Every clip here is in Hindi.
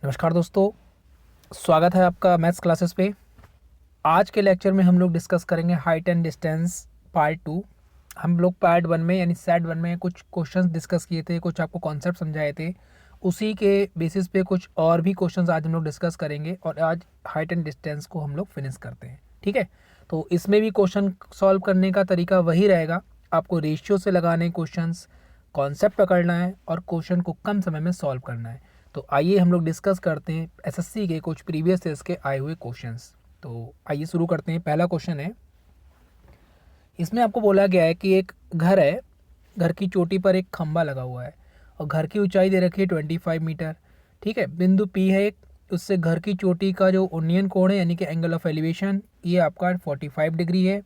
नमस्कार दोस्तों, स्वागत है आपका मैथ्स क्लासेस पे। आज के लेक्चर में हम लोग डिस्कस करेंगे हाइट एंड डिस्टेंस पार्ट 2। हम लोग पार्ट 1 में यानी सेट 1 में कुछ क्वेश्चंस डिस्कस किए थे, कुछ आपको कॉन्सेप्ट समझाए थे। उसी के बेसिस पे कुछ और भी क्वेश्चंस आज हम लोग डिस्कस करेंगे और आज हाइट एंड डिस्टेंस को हम लोग फिनिश करते हैं। ठीक है, तो इसमें भी क्वेश्चन सॉल्व करने का तरीका वही रहेगा। आपको रेशियो से लगाने क्वेश्चंस, कॉन्सेप्ट पकड़ना है और क्वेश्चन को कम समय में सॉल्व करना है। तो आइए हम लोग डिस्कस करते हैं एसएससी के कुछ प्रीवियस ईयर्स के आए हुए क्वेश्चंस। तो आइए शुरू करते हैं। पहला क्वेश्चन है, इसमें आपको बोला गया है कि एक घर है, घर की चोटी पर एक खंबा लगा हुआ है और घर की ऊंचाई दे रखी है 25 मीटर। ठीक है, बिंदु पी है एक, उससे घर की चोटी का जो उन्नयन कोण है यानी कि एंगल ऑफ एलिवेशन ये आपका 45 डिग्री है।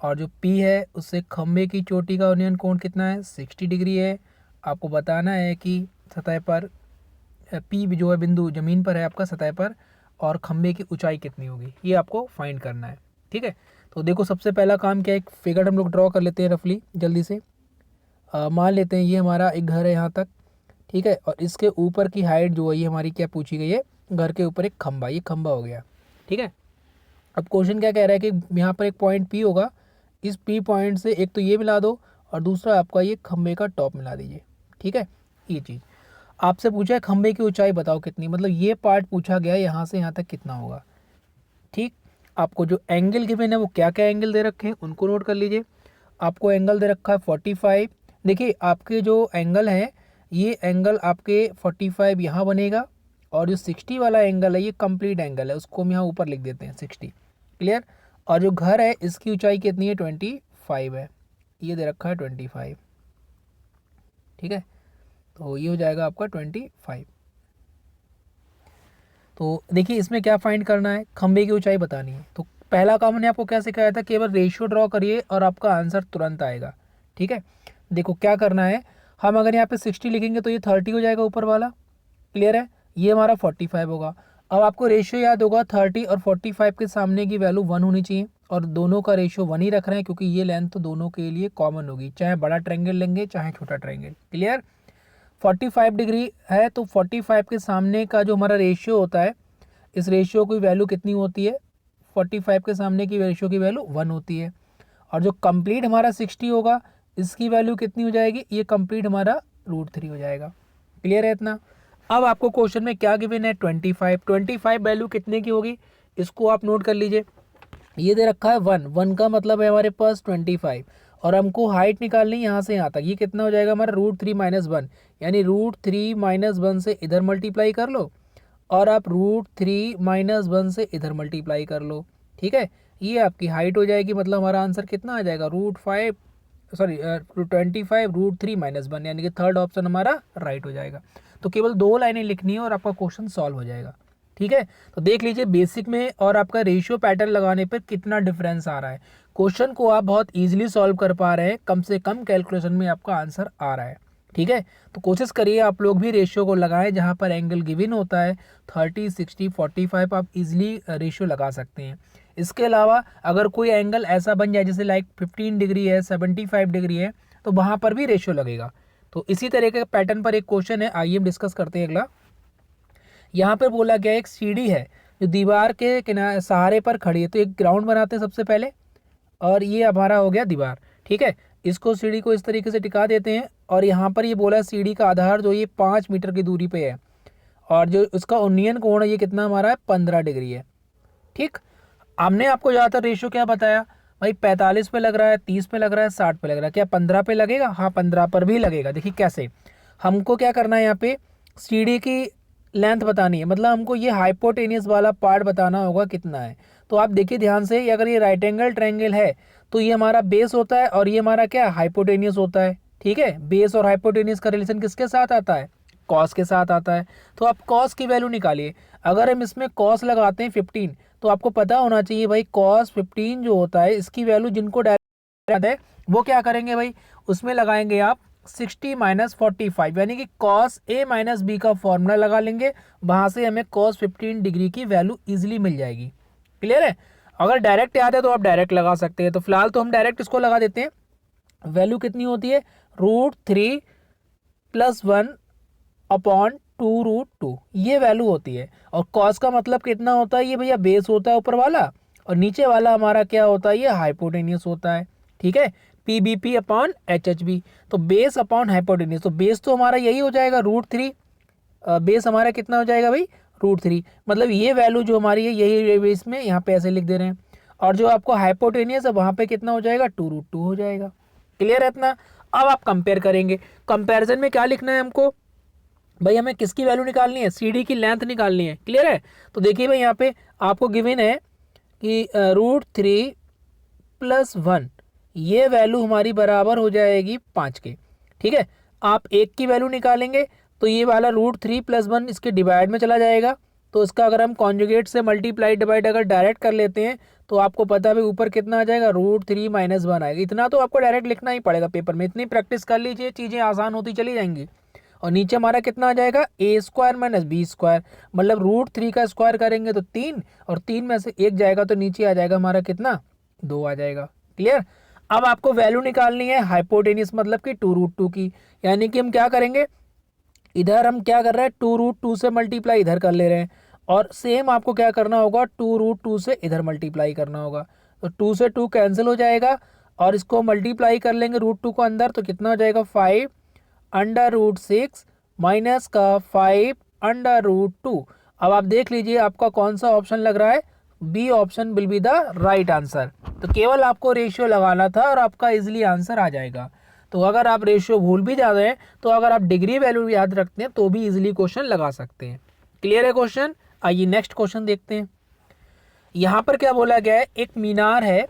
और जो पी है उससे खंबे की चोटी का उन्नयन कोण कितना है, 60 डिग्री है। आपको बताना है कि सतह पर पी जो है बिंदु ज़मीन पर है आपका सतह पर, और खंबे की ऊंचाई कितनी होगी ये आपको फाइंड करना है। ठीक है, तो देखो सबसे पहला काम क्या है, एक फिगर हम लोग ड्रॉ कर लेते हैं रफली जल्दी से। मान लेते हैं ये हमारा एक घर है यहाँ तक। ठीक है, और इसके ऊपर की हाइट जो है ये हमारी क्या पूछी गई है, घर के ऊपर एक खंबा, ये खंबा हो गया। ठीक है, अब क्वेश्चन क्या कह रहा है कि यहाँ पर एक पॉइंट पी होगा, इस पी पॉइंट से एक तो ये मिला दो और दूसरा आपका ये खंबे का टॉप मिला दीजिए। ठीक है, ये चीज़ आपसे पूछा है खंबे की ऊंचाई बताओ कितनी, मतलब ये पार्ट पूछा गया है यहाँ से यहाँ तक कितना होगा। ठीक, आपको जो एंगल गिवन है वो क्या क्या एंगल दे रखे हैं उनको नोट कर लीजिए। आपको एंगल दे रखा है 45। देखिए आपके जो एंगल है ये एंगल आपके 45 यहाँ बनेगा, और जो 60 वाला एंगल है ये कंप्लीट एंगल है, उसको हम यहाँ ऊपर लिख देते हैं 60। क्लियर। और जो घर है इसकी ऊंचाई कितनी है, 25 है, ये दे रखा है 25। ठीक है, तो ये हो जाएगा आपका 25। तो देखिए इसमें क्या फाइंड करना है, खंबे की ऊंचाई बतानी है। तो पहला काम मैंने आपको क्या सिखाया था, केवल रेशियो ड्रॉ करिए और आपका आंसर तुरंत आएगा। ठीक है, देखो क्या करना है, हम अगर यहाँ पे 60 लिखेंगे तो ये 30 हो जाएगा ऊपर वाला। क्लियर है, ये हमारा 45 होगा। अब आपको रेशियो याद होगा, 30 और 45 के सामने की वैल्यू 1 होनी चाहिए, और दोनों का रेशियो 1 ही रख रहे हैं क्योंकि ये लेंथ तो दोनों के लिए कॉमन होगी, चाहे बड़ा ट्रायंगल लेंगे चाहे छोटा ट्रायंगल। क्लियर। 45 डिग्री है तो 45 के सामने का जो हमारा रेशियो होता है, इस रेशियो की वैल्यू कितनी होती है, 45 के सामने की रेशियो की वैल्यू 1 होती है। और जो कंप्लीट हमारा 60 होगा इसकी वैल्यू कितनी हो जाएगी, ये कंप्लीट हमारा √3 हो जाएगा। क्लियर है इतना। अब आपको क्वेश्चन में क्या गिवन है, 25 वैल्यू कितने की होगी इसको आप नोट कर लीजिए। ये दे रखा है 1 का मतलब है हमारे पास 25, और हमको हाइट निकालनी यहाँ से यहाँ तक, ये कितना हो जाएगा हमारा √3 - 1, यानी √3 - 1 से इधर मल्टीप्लाई कर लो और आप √3 - 1 से इधर मल्टीप्लाई कर लो। ठीक है, ये आपकी हाइट हो जाएगी, मतलब हमारा आंसर कितना आ जाएगा, √3 - 1, यानी कि थर्ड ऑप्शन हमारा राइट हो जाएगा। तो केवल 2 लाइनें लिखनी है और आपका क्वेश्चन सॉल्व हो जाएगा। ठीक है, तो देख लीजिए बेसिक में और आपका रेशियो पैटर्न लगाने पर कितना डिफरेंस आ रहा है। क्वेश्चन को आप बहुत इजीली सॉल्व कर पा रहे हैं, कम से कम कैलकुलेशन में आपका आंसर आ रहा है। ठीक है, तो कोशिश करिए आप लोग भी रेशियो को लगाएं, जहां पर एंगल गिवन होता है 30, 60, 45 आप इजीली रेशियो लगा सकते हैं। इसके अलावा अगर कोई एंगल ऐसा बन जाए जैसे लाइक 15 डिग्री है, 75 डिग्री है, तो वहां पर भी रेशियो लगेगा। तो इसी तरह के पैटर्न पर एक क्वेश्चन है, आइए हम डिस्कस करते हैं अगला। यहाँ पर बोला गया एक सीढ़ी है जो दीवार के किनारे सहारे पर खड़ी है, तो एक ग्राउंड बनाते हैं सबसे पहले, और ये हमारा हो गया दीवार। ठीक है, इसको सीढ़ी को इस तरीके से टिका देते हैं, और यहाँ पर ये बोला सीढ़ी का आधार जो ये 5 मीटर की दूरी पे है, और जो उसका उन्नयन कोण है ये कितना हमारा है, 15 डिग्री है। ठीक, हमने आपको ज़्यादातर रेशियो क्या बताया भाई, 45 पे लग रहा है, 30 पे लग रहा है, 60 पे लग रहा है, क्या 15 पे लगेगा, हाँ 15 पर भी लगेगा। देखिए कैसे, हमको क्या करना है, यहाँ पे सीढ़ी की लेंथ बतानी है, मतलब हमको ये हाइपोटेनियस वाला पार्ट बताना होगा कितना है। तो आप देखिए ध्यान से, अगर ये राइट एंगल ट्रायंगल है तो ये हमारा बेस होता है और ये हमारा क्या हाइपोटेनियस होता है। ठीक है, बेस और हाइपोटेनियस का रिलेशन किसके साथ आता है, कॉस के साथ आता है। तो आप कॉस की वैल्यू निकालिए, अगर हम इसमें कॉस लगाते हैं 15, तो आपको पता होना चाहिए भाई कॉस 15 जो होता है इसकी वैल्यू जिनको डायरेक्ट है वो क्या करेंगे भाई, उसमें लगाएंगे आप 60 - 45, यानी कि कॉस ए माइनस बी का फॉर्मूला लगा लेंगे, वहां से हमें कॉस 15 डिग्री की वैल्यू इजीली मिल जाएगी। क्लियर है, अगर डायरेक्ट याद है तो आप डायरेक्ट लगा सकते हैं, तो फिलहाल तो हम डायरेक्ट इसको लगा देते हैं। वैल्यू कितनी होती है, √3 + 1 अपॉन 2√2 ये वैल्यू होती है। और कॉस का मतलब कितना होता है, ये भैया बेस होता है ऊपर वाला, और नीचे वाला हमारा क्या होता है, ये हाइपोटेनियस होता है। ठीक है, PBP अपॉन HHB, तो बेस अपॉन हाइपोटेनियस, तो बेस तो हमारा यही हो जाएगा √3, बेस हमारा कितना हो जाएगा भाई, √3, मतलब ये वैल्यू जो हमारी है यही बेस में यहाँ पे ऐसे लिख दे रहे हैं। और जो आपको हाइपोटेनियस है वहाँ पे कितना हो जाएगा, 2√2 हो जाएगा। क्लियर है इतना। अब आप कंपेयर करेंगे, कंपैरिजन में क्या लिखना है हमको भाई, हमें किसकी वैल्यू निकालनी है, CD की लेंथ निकालनी है। क्लियर है, तो देखिए भाई यहाँ पे आपको गिवन है कि √3 + 1 ये वैल्यू हमारी बराबर हो जाएगी 5 के। ठीक है, आप 1 की वैल्यू निकालेंगे तो ये वाला √3 + 1 इसके डिवाइड में चला जाएगा, तो इसका अगर हम कॉन्जुगेट से मल्टीप्लाई डिवाइड अगर डायरेक्ट कर लेते हैं तो आपको पता है ऊपर कितना आ जाएगा, √3 - 1 आएगा। इतना तो आपको डायरेक्ट लिखना ही पड़ेगा पेपर में, इतनी प्रैक्टिस कर लीजिए, चीज़ें आसान होती चली जाएंगी। और नीचे हमारा कितना आ जाएगा, A² - B², मतलब √3 का स्क्वायर करेंगे तो 3, और 3 में से 1 जाएगा तो नीचे आ जाएगा हमारा कितना, 2 आ जाएगा। क्लियर। अब आपको वैल्यू निकालनी है हाइपोटेनियस मतलब कि 2√2 की, यानी कि हम क्या करेंगे, इधर हम क्या कर रहे हैं, 2√2 से मल्टीप्लाई इधर कर ले रहे हैं, और सेम आपको क्या करना होगा, 2√2 से इधर मल्टीप्लाई करना होगा। तो 2 से 2 कैंसिल हो जाएगा, और इसको मल्टीप्लाई कर लेंगे √2 को अंदर, तो कितना हो जाएगा, 5√6 माइनस का 5√2। अब आप देख लीजिए आपका कौन सा ऑप्शन लग रहा है, B option will be the right answer. तो केवल आपको रेशियो लगाना था और आपका इजीली आंसर आ जाएगा। तो अगर आप रेशियो भूल भी जाते हैं तो अगर आप डिग्री वैल्यू याद रखते हैं तो भी इजीली क्वेश्चन लगा सकते हैं। क्लियर है क्वेश्चन। आइए नेक्स्ट क्वेश्चन देखते हैं। यहाँ पर क्या बोला गया है, एक मीनार है,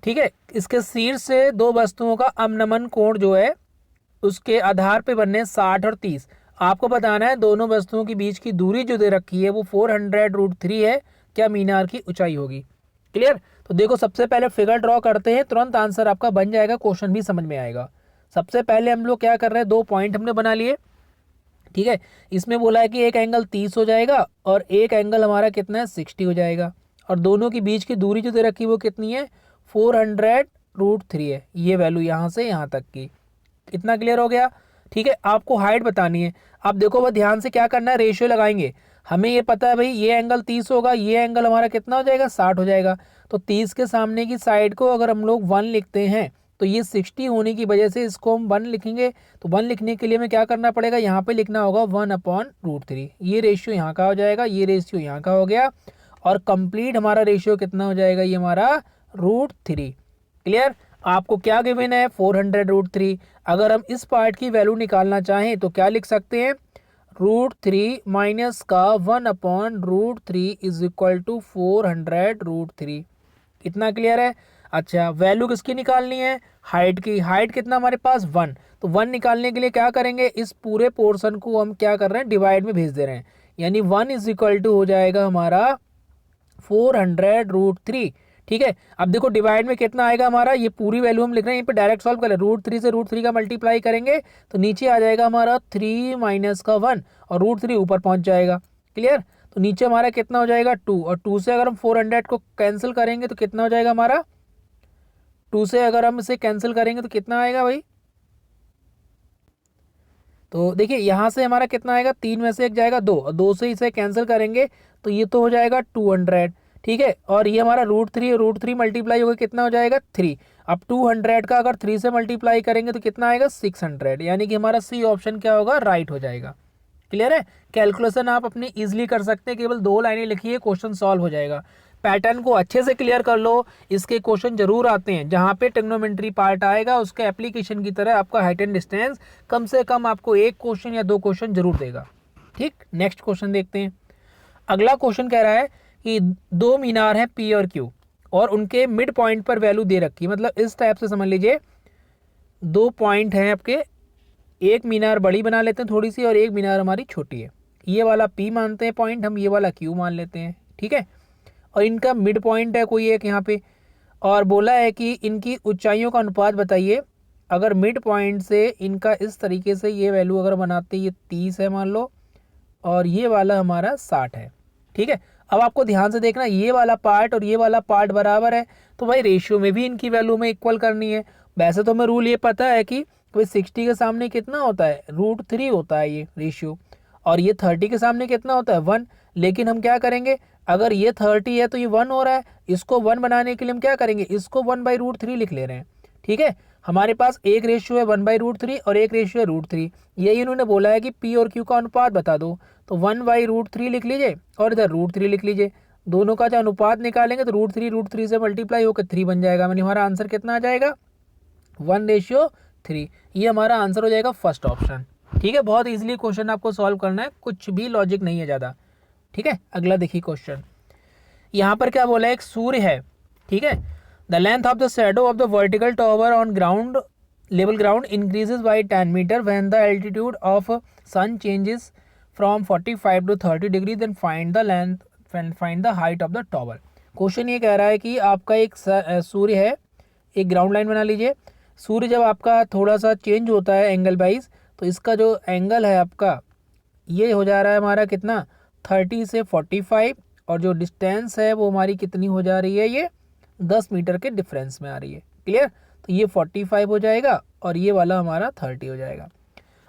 ठीक है, इसके शीर्ष से दो वस्तुओं का अवनमन कोण जो है उसके आधार पे बनने 60 और 30। आपको बताना है दोनों वस्तुओं के बीच की दूरी जो दे रखी है वो 400√3 है, क्या मीनार की ऊंचाई होगी। क्लियर। तो देखो सबसे पहले फिगर ड्रॉ करते हैं, तुरंत आंसर आपका बन जाएगा, क्वेश्चन भी समझ में आएगा। सबसे पहले हम लोग क्या कर रहे हैं, दो पॉइंट हमने बना लिए। ठीक है, इसमें बोला है कि एक एंगल 30 हो जाएगा और एक एंगल हमारा कितना है, 60 हो जाएगा, और दोनों के बीच की दूरी जो दे रखी है वो कितनी है, 400√3 है, ये वैल्यू यहाँ से यहाँ तक की। इतना क्लियर हो गया। ठीक है, आपको हाइट बतानी है। आप देखो वह ध्यान से क्या करना है, रेशियो लगाएंगे। हमें ये पता है भाई ये एंगल 30 होगा, ये एंगल हमारा कितना हो जाएगा, 60 हो जाएगा। तो 30 के सामने की साइड को अगर हम लोग 1 लिखते हैं तो ये 60 होने की वजह से इसको हम 1 लिखेंगे। तो 1 लिखने के लिए हमें क्या करना पड़ेगा, यहाँ पे लिखना होगा 1/√3। ये रेशियो यहाँ का हो जाएगा, ये रेशियो यहाँ का हो गया, और कंप्लीट हमारा रेशियो कितना हो जाएगा, ये हमारा √3। क्लियर। आपको क्या गिवन है, 400√3। अगर हम इस पार्ट की वैल्यू निकालना चाहें तो क्या लिख सकते हैं, √3 माइनस का 1/√3 इज इक्वल टू 400√3। इतना क्लियर है। अच्छा, वैल्यू किसकी निकालनी है, हाइट की। हाइट कितना हमारे पास, 1। तो 1 निकालने के लिए क्या करेंगे, इस पूरे पोर्शन को हम क्या कर रहे हैं, डिवाइड में भेज दे रहे हैं, यानी 1 इज इक्वल टू हो जाएगा हमारा 400√3। ठीक है, अब देखो डिवाइड में कितना आएगा हमारा, ये पूरी वैल्यू हम लिख रहे हैं, यहाँ पे डायरेक्ट सॉल्व कर ले, √3 से √3 का मल्टीप्लाई करेंगे तो नीचे आ जाएगा हमारा 3 माइनस का 1, और √3 ऊपर पहुंच जाएगा। क्लियर। तो नीचे हमारा कितना हो जाएगा, 2, और 2 से अगर हम 400 को कैंसिल करेंगे तो कितना हो जाएगा हमारा, 2 से अगर हम इसे कैंसिल करेंगे तो कितना आएगा भाई, तो देखिए यहाँ से हमारा कितना आएगा, 3 में से 1 जाएगा 2, और 2 से इसे कैंसिल करेंगे तो ये तो हो जाएगा 200। ठीक है, और ये हमारा √3 मल्टीप्लाई होगा कितना हो जाएगा, 3। अब 200 का अगर 3 से मल्टीप्लाई करेंगे तो कितना आएगा, 600, यानी कि हमारा सी ऑप्शन क्या होगा, राइट हो जाएगा। क्लियर है। कैलकुलेशन आप अपनी इजीली कर सकते हैं, केवल 2 लाइनें लिखिए, क्वेश्चन सॉल्व हो जाएगा। पैटर्न को अच्छे से क्लियर कर लो, इसके क्वेश्चन जरूर आते हैं, जहाँ पे ट्रिग्नोमेट्री पार्ट आएगा उसके एप्लीकेशन की तरह आपका हाइट एंड डिस्टेंस कम से कम आपको 1 क्वेश्चन या 2 क्वेश्चन जरूर देगा। ठीक, नेक्स्ट क्वेश्चन देखते हैं। अगला क्वेश्चन कह रहा है कि दो मीनार हैं P और Q, और उनके मिड पॉइंट पर वैल्यू दे रखी है, मतलब इस टाइप से समझ लीजिए, दो पॉइंट हैं आपके, एक मीनार बड़ी बना लेते हैं थोड़ी सी और एक मीनार हमारी छोटी है, ये वाला P मानते हैं पॉइंट हम, ये वाला Q मान लेते हैं। ठीक है, और इनका मिड पॉइंट है कोई एक यहाँ पे, और बोला है कि इनकी ऊंचाइयों का अनुपात बताइए। अगर मिड पॉइंट से इनका इस तरीके से ये वैल्यू अगर बनाते हैं, ये 30 है मान लो, और ये वाला हमारा 60 है। ठीक है, अब आपको ध्यान से देखना, ये वाला पार्ट और ये वाला पार्ट बराबर है, तो भाई रेशियो में भी इनकी वैल्यू में इक्वल करनी है। वैसे तो हमें रूल ये पता है कि भाई 60 के सामने कितना होता है, √3 होता है ये रेशियो, और ये 30 के सामने कितना होता है 1। लेकिन हम क्या करेंगे, अगर ये 30 है तो ये 1 हो रहा है, इसको 1 बनाने के लिए हम क्या करेंगे, इसको 1/√3 लिख ले रहे हैं। ठीक है, हमारे पास एक रेशियो है 1/√3 और एक रेशियो है √3। यही इन्होंने बोला है कि पी और क्यू का अनुपात बता दो, तो 1/√3 लिख लीजिए और इधर √3 लिख लीजिए। दोनों का जो अनुपात निकालेंगे तो √3 से मल्टीप्लाई होकर 3 बन जाएगा। मैंने हमारा आंसर कितना आ जाएगा 1:3। ये हमारा आंसर हो जाएगा फर्स्ट ऑप्शन। ठीक है, बहुत इजीली क्वेश्चन आपको सॉल्व करना है, कुछ भी लॉजिक नहीं है ज़्यादा। ठीक है, अगला देखिए क्वेश्चन। यहाँ पर क्या बोला है, एक सूर्य है। ठीक है, the length of the shadow of the vertical tower on ground level ground increases by 10 metre when the altitude of sun changes from 45 to 30 degree, then find the length find the height of the tower. Question ये कह रहा है कि आपका एक सूर्य है, एक ग्राउंड लाइन बना लीजिए। सूर्य जब आपका थोड़ा सा चेंज होता है एंगल वाइज, तो इसका जो एंगल है आपका ये हो जा रहा है हमारा कितना 30 से 45, और जो डिस्टेंस है वो हमारी कितनी हो जा रही है, ये 10 मीटर के डिफरेंस में आ रही है। क्लियर, तो ये 45 हो जाएगा और ये वाला हमारा 30 हो जाएगा।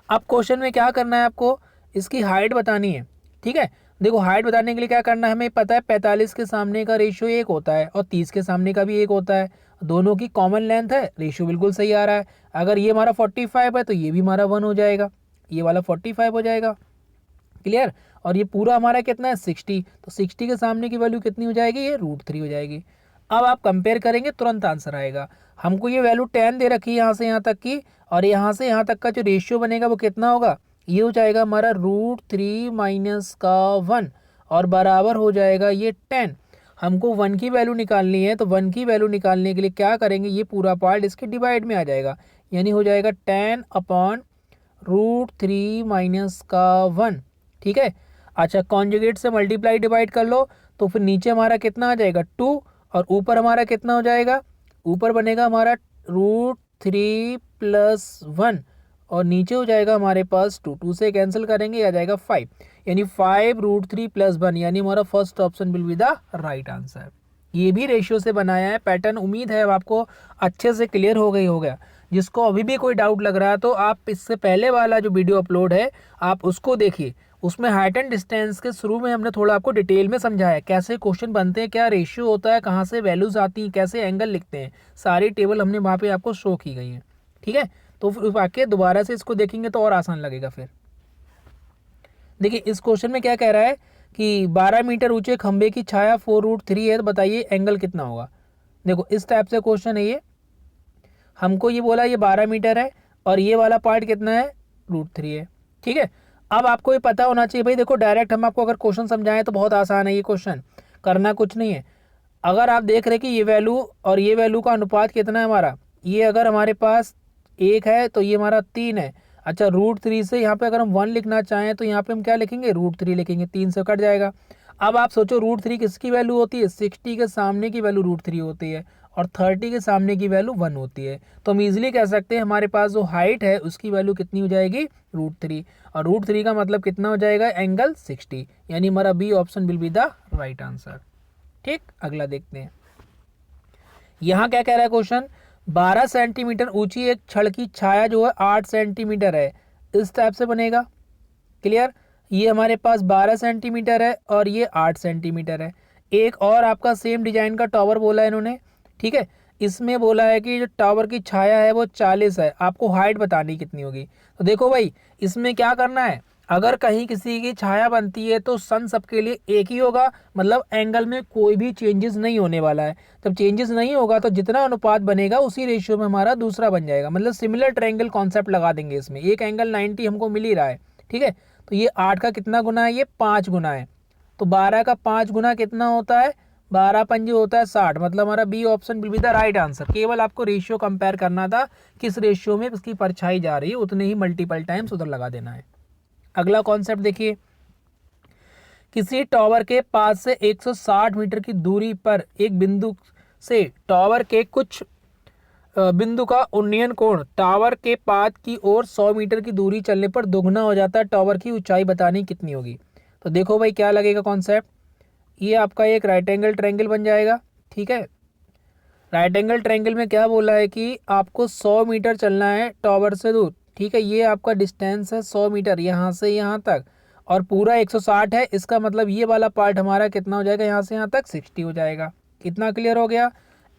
अब क्वेश्चन में क्या करना है, आपको इसकी हाइट बतानी है। ठीक है, देखो हाइट बताने के लिए क्या करना है, हमें पता है 45 के सामने का रेशियो 1 होता है और 30 के सामने का भी 1 होता है। दोनों की कॉमन लेंथ है, रेशियो बिल्कुल सही आ रहा है। अगर ये हमारा 45 है तो ये भी हमारा 1 हो जाएगा, ये वाला 45 हो जाएगा। क्लियर, और ये पूरा हमारा कितना है 60, तो 60 के सामने की वैल्यू कितनी हो जाएगी, ये √3 हो जाएगी। अब आप कंपेयर करेंगे तुरंत आंसर आएगा। हमको ये वैल्यू 10 दे रखी है यहाँ से यहाँ तक की, और यहाँ से यहाँ तक का जो रेशियो बनेगा वो कितना होगा, ये हो जाएगा हमारा √3 माइनस का 1 और बराबर हो जाएगा ये 10। हमको 1 की वैल्यू निकालनी है, तो 1 की वैल्यू निकालने के लिए क्या करेंगे, ये पूरा पार्ट इसके डिवाइड में आ जाएगा, यानी हो जाएगा 10/√3 माइनस का 1। ठीक है, अच्छा कॉन्जुगेट से मल्टीप्लाई डिवाइड कर लो, तो फिर नीचे हमारा कितना आ जाएगा 2 और ऊपर हमारा कितना हो जाएगा, ऊपर बनेगा हमारा √3 + 1 और नीचे हो जाएगा हमारे पास 2 से कैंसिल करेंगे आ जाएगा 5, यानी 5√3 + 1, यानी हमारा first option will be the right answer. ये भी रेशियो से बनाया है पैटर्न, उम्मीद है अब आपको अच्छे से क्लियर हो गया। जिसको अभी भी कोई डाउट लग रहा है तो आप इससे पहले वाला जो वीडियो अपलोड है आप उसको देखिए, उसमें हाइट एंड डिस्टेंस के शुरू में हमने थोड़ा आपको डिटेल में समझाया कैसे क्वेश्चन बनते हैं, क्या रेशियो होता है, कहाँ से वैल्यूज आती हैं, कैसे एंगल लिखते हैं, सारी टेबल हमने वहाँ पे आपको शो की गई हैं। ठीक है, तो फिर आके दोबारा से इसको देखेंगे तो और आसान लगेगा। फिर देखिए इस क्वेश्चन में क्या कह रहा है कि 12 मीटर ऊंचे खंबे की छाया 4√3 है, तो बताइए एंगल कितना होगा। देखो इस टाइप से क्वेश्चन है ये, हमको ये बोला ये 12 मीटर है और ये वाला पार्ट कितना है √3 है। ठीक है, अब आपको ये पता होना चाहिए भाई, देखो डायरेक्ट हम आपको अगर क्वेश्चन समझाएं तो बहुत आसान है, ये क्वेश्चन करना कुछ नहीं है। अगर आप देख रहे कि ये वैल्यू और ये वैल्यू का अनुपात कितना है हमारा, ये अगर हमारे पास 1 है तो ये हमारा 3 है। अच्छा √3 से यहाँ पे अगर हम 1 लिखना चाहें तो यहाँ पे हम क्या लिखेंगे √3 लिखेंगे, 3 से कट जाएगा। अब आप सोचो √3 किसकी वैल्यू होती है, 60 के सामने की वैल्यू √3 होती है और 30 के सामने की वैल्यू 1 होती है। तो हम इजीली कह सकते हैं हमारे पास जो हाइट है उसकी वैल्यू कितनी हो जाएगी √3, और √3 का मतलब कितना हो जाएगा एंगल 60, यानी हमारा B option will be the right answer. ठीक, अगला देखते हैं। यहाँ क्या कह रहा है क्वेश्चन, 12 सेंटीमीटर ऊंची एक छड़ की छाया जो है 8 सेंटीमीटर है, इस टाइप से बनेगा। क्लियर, ये हमारे पास 12 सेंटीमीटर है और ये 8 सेंटीमीटर है। एक और आपका सेम डिजाइन का टावर बोला है इन्होंने। ठीक है, इसमें बोला है कि जो टावर की छाया है वो 40 है, आपको हाइट बतानी कितनी होगी। तो देखो भाई इसमें क्या करना है, अगर कहीं किसी की छाया बनती है तो सन सबके लिए एक ही होगा, मतलब एंगल में कोई भी चेंजेस नहीं होने वाला है। जब चेंजेस नहीं होगा तो जितना अनुपात बनेगा उसी रेशियो में हमारा दूसरा बन जाएगा, मतलब सिमिलर ट्रायंगल कॉन्सेप्ट लगा देंगे इसमें। एक एंगल 90 हमको मिल ही रहा है। ठीक है, तो ये 8 का कितना गुना है, ये 5 गुना है, तो 12 का 5 गुना कितना होता है, 12 पंजे होता है 60, मतलब हमारा B option will be the right answer. केवल आपको रेशियो कंपेयर करना था, किस रेशियो में इसकी परछाई जा रही है, उतने ही मल्टीपल टाइम्स उधर लगा देना है। अगला कॉन्सेप्ट देखिए, किसी टावर के पास से 160 मीटर की दूरी पर एक बिंदु से टावर के कुछ बिंदु का उन्नयन कोण टावर के पाद की ओर 100 मीटर की दूरी चलने पर दोगुना हो जाता है, टावर की ऊंचाई बतानी कितनी होगी। तो देखो भाई क्या लगेगा कॉन्सेप्ट, ये आपका एक राइट एंगल ट्रायंगल बन जाएगा। ठीक है, राइट एंगल ट्रायंगल में क्या बोला है कि आपको 100 मीटर चलना है टावर से दूर। ठीक है, ये आपका डिस्टेंस है 100 मीटर यहाँ से यहाँ तक, और पूरा 160 है, इसका मतलब ये वाला पार्ट हमारा कितना हो जाएगा, यहाँ से यहाँ तक 60 हो जाएगा। कितना क्लियर हो गया।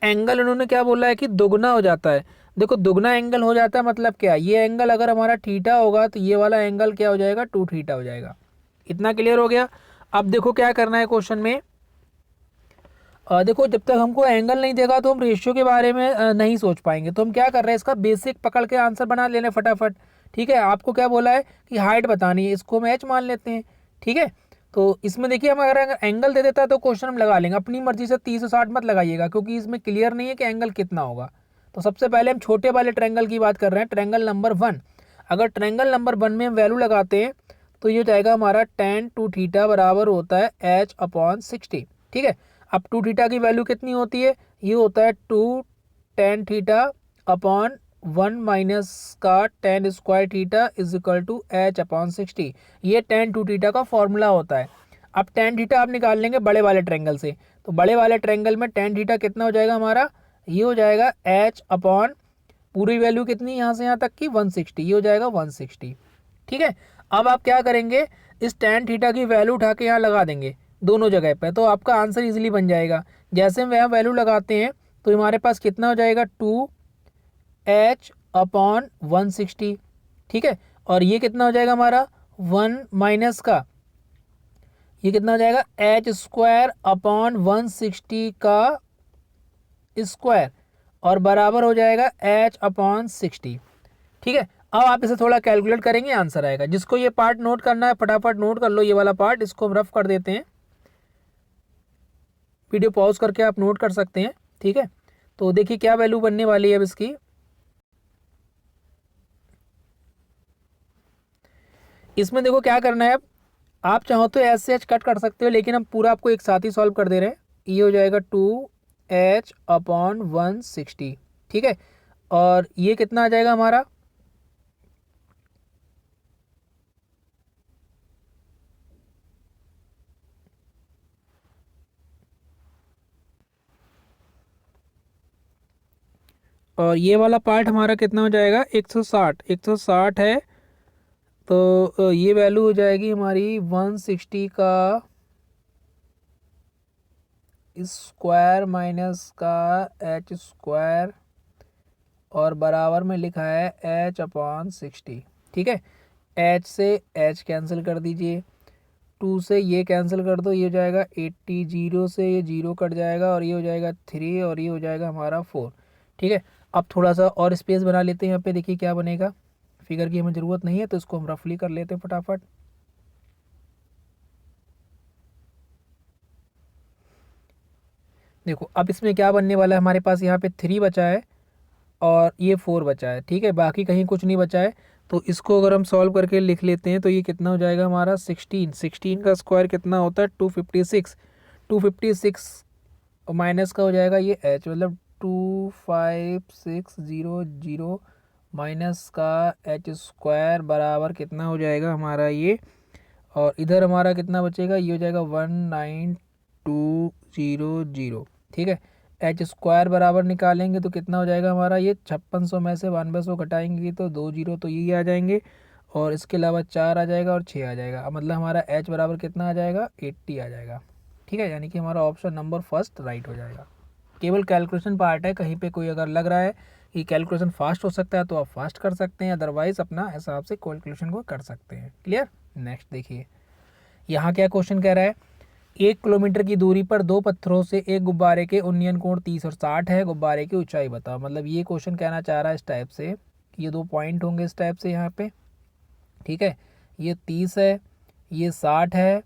एंगल उन्होंने क्या बोला है कि दुगना हो जाता है। देखो दुगना एंगल हो जाता है मतलब क्या, ये एंगल अगर हमारा थीटा होगा तो ये वाला एंगल क्या हो जाएगा, 2 थीटा हो जाएगा। इतना क्लियर हो गया। अब देखो क्या करना है क्वेश्चन में, देखो जब तक हमको एंगल नहीं देगा तो हम रेशियो के बारे में नहीं सोच पाएंगे। तो हम क्या कर रहे हैं, इसका बेसिक पकड़ के आंसर बना लेने फटाफट। ठीक है, आपको क्या बोला है कि हाइट बतानी है, इसको हम एच मान लेते हैं। ठीक है, तो इसमें देखिए हम अगर एंगल दे देता है तो क्वेश्चन हम लगा लेंगे, अपनी मर्जी से 30-60 मत लगाइएगा, क्योंकि इसमें क्लियर नहीं है कि एंगल कितना होगा। तो सबसे पहले हम छोटे वाले ट्रायंगल की बात कर रहे हैं, ट्रायंगल नंबर 1। अगर ट्रायंगल नंबर 1 में हम वैल्यू लगाते हैं तो ये जाएगा हमारा tan 2 थीटा बराबर होता है h/60। ठीक है, अब 2 थीटा की वैल्यू कितनी होती है, ये होता है 2 tan थीटा अपॉन 1 माइनस का tan square theta is equal to h/60। ये tan 2 थीटा का फॉर्मूला होता है। अब tan थीटा आप निकाल लेंगे बड़े वाले ट्रायंगल से, तो बड़े वाले ट्रायंगल में tan थीटा कितना हो जाएगा हमारा, ये हो जाएगा h अपॉन पूरी वैल्यू कितनी यहाँ से यहाँ तक की 160, ये हो जाएगा 160। ठीक है, अब आप क्या करेंगे, इस tan थीटा की वैल्यू उठा के यहाँ लगा देंगे दोनों जगह पे, तो आपका आंसर इजीली बन जाएगा। जैसे हम वहाँ वैल्यू लगाते हैं तो हमारे पास कितना हो जाएगा 2h/160। ठीक है, और ये कितना हो जाएगा हमारा 1 माइनस का, ये कितना हो जाएगा h/160 का स्क्वायर और बराबर हो जाएगा h/60। ठीक है, अब आप इसे थोड़ा कैलकुलेट करेंगे आंसर आएगा। जिसको ये पार्ट नोट करना है फटाफट नोट कर लो, ये वाला पार्ट, इसको हम रफ कर देते हैं, वीडियो पॉज करके आप नोट कर सकते हैं। ठीक है, तो देखिए क्या वैल्यू बनने वाली है अब इसकी। इसमें देखो क्या करना है, अब आप चाहो तो एच से एच कट कर सकते हो, लेकिन हम पूरा आपको एक साथ ही सॉल्व कर दे रहे हैं। ये हो जाएगा 2h/160। ठीक है, और ये कितना आ जाएगा हमारा, और ये वाला पार्ट हमारा कितना हो जाएगा 160। 160 है तो ये वैल्यू हो जाएगी हमारी 160 का स्क्वायर माइनस का एच स्क्वायर और बराबर में लिखा है h/60। ठीक है, h से h कैंसिल कर दीजिए, 2 से ये कैंसिल कर दो, ये हो जाएगा 80, 0 से ये 0 कट जाएगा और ये हो जाएगा 3 और ये हो जाएगा हमारा 4। ठीक है, अब थोड़ा सा और स्पेस बना लेते हैं यहाँ पे, देखिए क्या बनेगा। फिगर की हमें ज़रूरत नहीं है तो इसको हम रफली कर लेते हैं फटाफट। देखो अब इसमें क्या बनने वाला है, हमारे पास यहाँ पे 3 बचा है और ये 4 बचा है। ठीक है, बाकी कहीं कुछ नहीं बचा है, तो इसको अगर हम सॉल्व करके लिख लेते हैं तो ये कितना हो जाएगा हमारा 16। 16 का स्क्वायर कितना होता है 256। 256 माइनस का हो जाएगा ये h, मतलब 25600 माइनस का h स्क्वायर बराबर कितना हो जाएगा हमारा ये, और इधर हमारा कितना बचेगा, ये हो जाएगा 19200। ठीक है, एच स्क्वायर बराबर निकालेंगे तो कितना हो जाएगा हमारा ये 5600 में से 9200 घटाएंगे तो 2 जीरो तो यही आ जाएंगे, और इसके अलावा 4 आ जाएगा और 6 आ जाएगा। अब मतलब हमारा एच बराबर कितना आ जाएगा 80 आ जाएगा। ठीक है, यानी कि हमारा ऑप्शन नंबर फर्स्ट राइट हो जाएगा। केवल कैलकुलेशन पार्ट है, कहीं पे कोई अगर लग रहा है कि कैलकुलेशन फास्ट हो सकता है तो आप फास्ट कर सकते हैं, अदरवाइज अपना हिसाब से कैलकुलेशन को कर सकते हैं। क्लियर। नेक्स्ट देखिए यहाँ क्या क्वेश्चन कह रहा है, 1 किलोमीटर की दूरी पर 2 पत्थरों से एक गुब्बारे के उन्नयन कोण 30 और 60 है, गुब्बारे की ऊंचाई बताओ। मतलब ये क्वेश्चन कहना चाह रहा है इस टाइप से, ये 2 पॉइंट होंगे इस टाइप से यहाँ पे। ठीक है, ये 30 है, ये 60 है।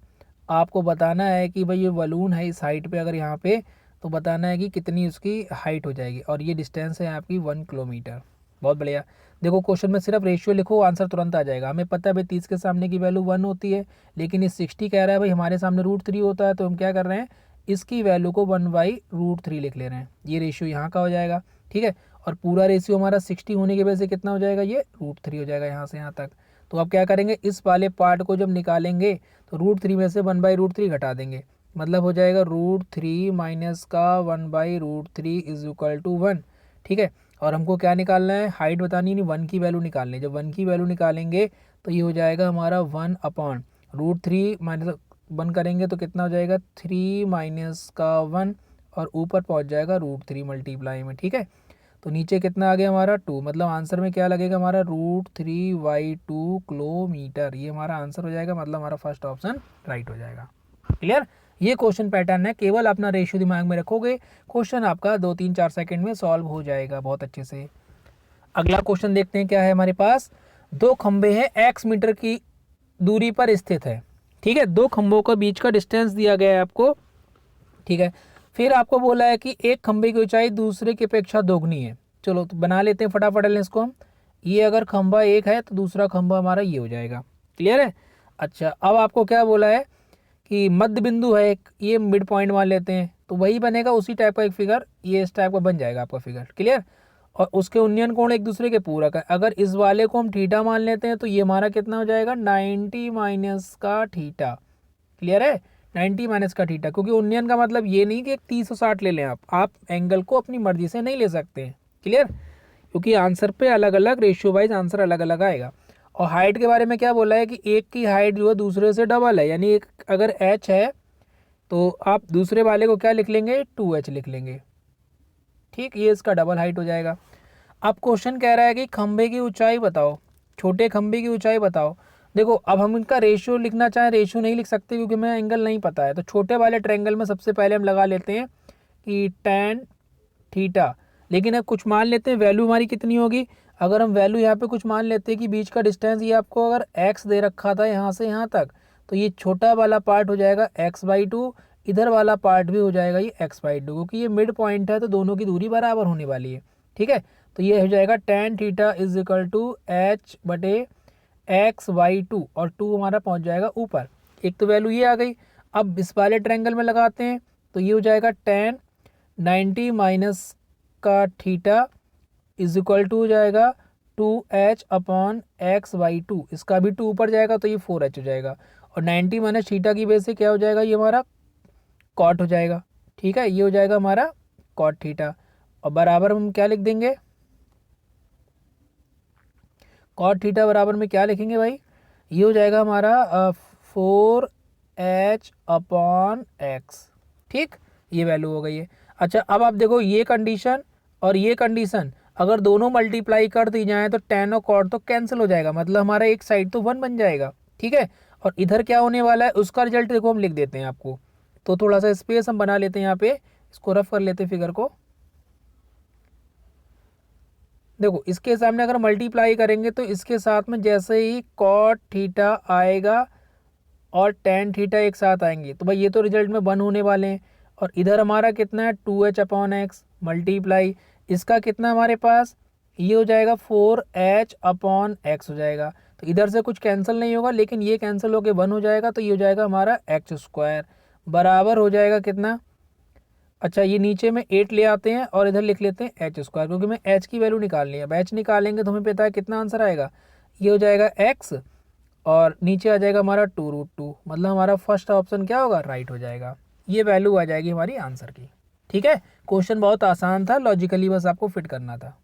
आपको बताना है कि भाई ये बलून है इस हाइट पे, अगर यहाँ पे तो बताना है कि कितनी उसकी हाइट हो जाएगी, और ये डिस्टेंस है आपकी 1 किलोमीटर। बहुत बढ़िया। देखो क्वेश्चन में सिर्फ रेशियो लिखो, आंसर तुरंत आ जाएगा। हमें पता है भाई 30 के सामने की वैल्यू 1 होती है, लेकिन ये 60 कह रहा है भाई हमारे सामने √3 होता है, तो हम क्या कर रहे हैं इसकी वैल्यू को 1/√3 लिख ले रहे हैं। ये रेशियो यहाँ का हो जाएगा। ठीक है, और पूरा रेशियो हमारा 60 होने की वजह से कितना हो जाएगा, ये √3 हो जाएगा यहाँ से यहाँ तक। तो अब क्या करेंगे, इस वाले पार्ट को जब निकालेंगे तो √3 में से 1/√3 घटा देंगे, मतलब हो जाएगा √3 माइनस का 1/√3 इज इक्वल टू 1। ठीक है, और हमको क्या निकालना है, हाइट बतानी नहीं, 1 की वैल्यू निकालनी है। जब 1 की वैल्यू निकालेंगे तो ये हो जाएगा हमारा 1 अपॉन √3 माइनस 1 करेंगे तो कितना हो जाएगा 3 माइनस का 1 और ऊपर पहुंच जाएगा √3 मल्टीप्लाई में। ठीक है, तो नीचे कितना आ गया हमारा 2, मतलब आंसर में क्या लगेगा हमारा √3/2 किलोमीटर। ये हमारा आंसर हो जाएगा, मतलब हमारा फर्स्ट ऑप्शन राइट हो जाएगा। क्लियर, ये क्वेश्चन पैटर्न है, केवल अपना रेशियो दिमाग में रखोगे, क्वेश्चन आपका 2-3-4 सेकंड में सॉल्व हो जाएगा बहुत अच्छे से। अगला क्वेश्चन देखते हैं क्या है हमारे पास। दो खंबे हैं x मीटर की दूरी पर स्थित है। ठीक है, दो खंभों के बीच का डिस्टेंस दिया गया है आपको। ठीक है, फिर आपको बोला है कि एक खंबे की ऊंचाई दूसरे की अपेक्षा दोगुनी है। चलो तो बना लेते हैं फटाफट इसको हम। ये अगर खंबा एक है तो दूसरा खंबा हमारा ये हो जाएगा। क्लियर है। अच्छा, अब आपको क्या बोला है कि मध्य बिंदु है एक, ये मिड पॉइंट मान लेते हैं, तो वही बनेगा उसी टाइप का एक फिगर, ये इस टाइप का बन जाएगा आपका फिगर। क्लियर, और उसके उन्नयन कोण एक दूसरे के पूरक है। अगर इस वाले को हम थीटा मान लेते हैं तो ये हमारा कितना हो जाएगा 90 माइनस का थीटा। क्लियर है, 90 माइनस का थीटा, क्योंकि उन्नयन का मतलब ये नहीं कि 30-60 ले लें आप एंगल को अपनी मर्जी से नहीं ले सकते हैं। क्लियर, क्योंकि आंसर पे अलग अलग रेशियो वाइज आंसर अलग अलग आएगा। और हाइट के बारे में क्या बोला है कि एक की हाइट जो है दूसरे से डबल है, यानी एक अगर h है तो आप दूसरे वाले को क्या लिख लेंगे 2h लिख लेंगे। ठीक, ये इसका डबल हाइट हो जाएगा। अब क्वेश्चन कह रहा है कि खंबे की ऊंचाई बताओ, छोटे खंबे की ऊंचाई बताओ। देखो अब हम इनका रेशियो लिखना चाहें, रेशियो नहीं लिख सकते क्योंकि हमें एंगल नहीं पता है। तो छोटे वाले ट्रायंगल में सबसे पहले हम लगा लेते हैं कि tan थीटा, लेकिन अब कुछ मान लेते हैं वैल्यू हमारी कितनी होगी। अगर हम वैल्यू यहाँ पे कुछ मान लेते हैं कि बीच का डिस्टेंस ये आपको अगर x दे रखा था यहाँ से यहाँ तक, तो ये छोटा वाला पार्ट हो जाएगा x/2, इधर वाला पार्ट भी हो जाएगा ये x/2, क्योंकि ये मिड पॉइंट है तो दोनों की दूरी बराबर होने वाली है। ठीक है, तो ये हो जाएगा tan theta is equal to h/x/2 और 2 हमारा पहुँच जाएगा ऊपर। एक तो वैल्यू ये आ गई। अब इस वाले ट्रायंगल में लगाते हैं तो ये हो जाएगा tan 90 माइनस का थीटा इज इक्वल टू हो जाएगा 2h/x/2, इसका भी 2 ऊपर जाएगा तो ये 4h हो जाएगा। और 90 माइनस थीटा की वजह से क्या हो जाएगा, ये हमारा कॉट हो जाएगा। ठीक है, ये हो जाएगा हमारा कॉट थीटा, और बराबर हम क्या लिख देंगे, कॉट थीटा बराबर में क्या लिखेंगे भाई, ये हो जाएगा हमारा 4h/x। ठीक, ये वैल्यू हो गई है। अच्छा, अब आप देखो ये कंडीशन और ये कंडीशन अगर दोनों मल्टीप्लाई कर दी जाए तो tan और cot तो कैंसिल हो जाएगा, मतलब हमारा एक साइड तो 1 बन जाएगा। ठीक है, और इधर क्या होने वाला है उसका रिजल्ट देखो हम लिख देते हैं आपको। तो थोड़ा सा स्पेस हम बना लेते हैं यहाँ पे, इसको रफ कर लेते हैं फिगर को। देखो इसके सामने अगर मल्टीप्लाई करेंगे तो इसके साथ में जैसे ही cot थीटा आएगा और tan थीटा एक साथ आएंगे तो भाई ये तो रिजल्ट में 1 होने वाले हैं। और इधर हमारा कितना है 2h/x मल्टीप्लाई इसका कितना हमारे पास, ये हो जाएगा 4h/x हो जाएगा। तो इधर से कुछ कैंसिल नहीं होगा, लेकिन ये कैंसिल होके 1 हो जाएगा, तो ये हो जाएगा हमारा x² बराबर हो जाएगा कितना। अच्छा, ये नीचे में 8 ले आते हैं और इधर लिख लेते हैं h², क्योंकि मैं h की वैल्यू निकालनी है। अब h निकालेंगे तो हमें पता है कितना आंसर आएगा, ये हो जाएगा x और नीचे आ जाएगा हमारा 2√2, मतलब हमारा फर्स्ट ऑप्शन क्या होगा राइट हो जाएगा। ये वैल्यू आ जाएगी हमारी आंसर की। ठीक है, क्वेश्चन बहुत आसान था, लॉजिकली बस आपको फिट करना था।